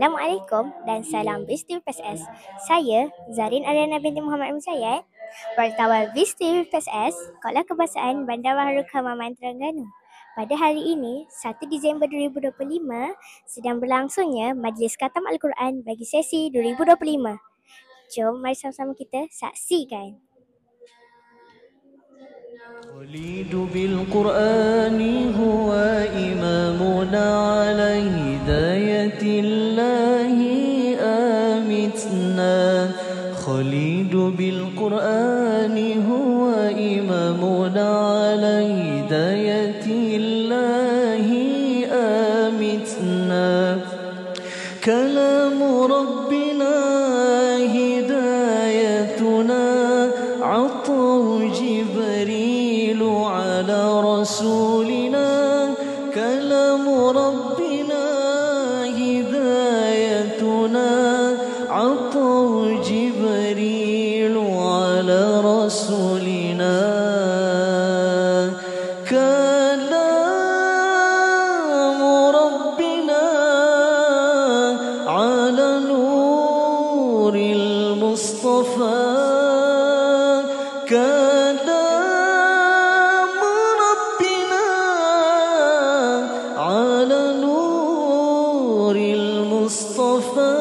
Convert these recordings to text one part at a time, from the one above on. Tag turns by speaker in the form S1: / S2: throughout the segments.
S1: Assalamualaikum dan salam BIS PSS. Saya Zarin Ariana binti Muhammad Muzayyad, wartawan BIS PSS, Sekolah Kebahasaan Bandar Baharu Kemaman Terengganu. Pada hari ini, 1 Disember 2025, sedang berlangsungnya Majlis Khatam Al-Quran bagi sesi 2025. Jom mari sama-sama kita saksikan.
S2: خليد بالقرآن هو إمامنا على هداية الله آمتنا خليد بالقرآن هو إمامنا على هداية الله آمتنا كلام ربنا هدايتنا عطاه جبريل على رسولنا كلام ربنا هدايتنا عطاه جبريل على رسولنا كلام ربنا على نور المصطفى كلام ربنا على نور المصطفى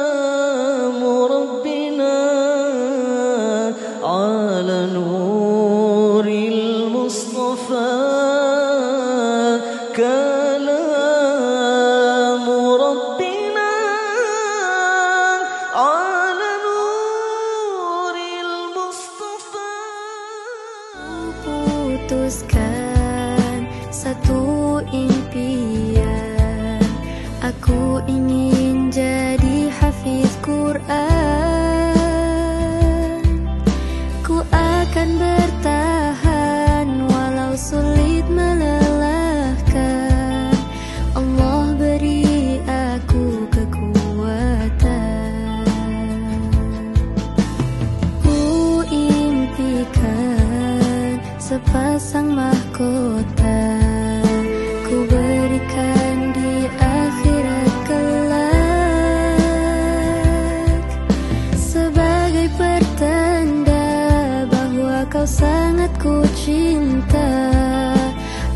S2: كلام ربنا على نور المصطفى كلام ربنا على
S3: putuskan satu impian. Aku ingin jadi hafiz Quran. Ku akan bertahan walau sulit melelahkan. Allah beri aku kekuatan. Ku impikan sepasang mahkota ku berikan di akhirat kelak sebagai pertanda bahwa kau sangat ku cinta.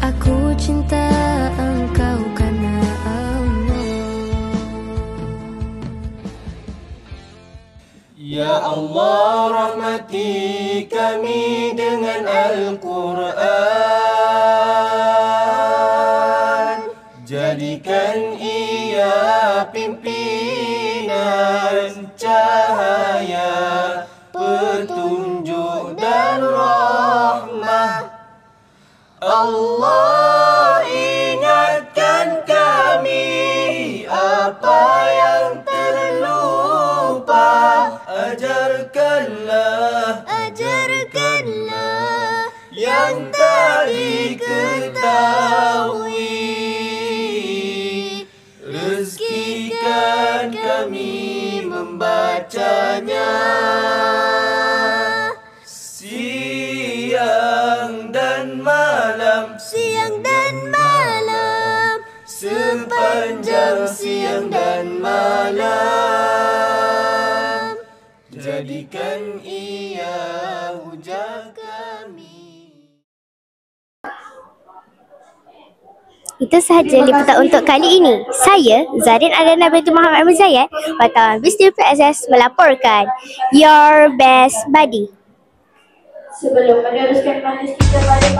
S3: Aku cinta engkau karena Allah.
S4: Ya Allah, rahmati kami dengan Al-Quran. Jadikan ia pimpinan cahaya, petunjuk dan rahmah. Allah ingatkan kami apa yang terlupa. Ajarkanlah yang tak diketahui. Rezekikan kami membacanya siang dan malam, sepanjang siang dan malam. Jadikan ia hujah kami.
S1: Itu sahaja liputan untuk kali ini. Saya Zarin Ariana binti Muhammad Muzayyad, wartawan BIS PSS melaporkan. Your best buddy.
S5: Sebelum meneruskan majlis kita pada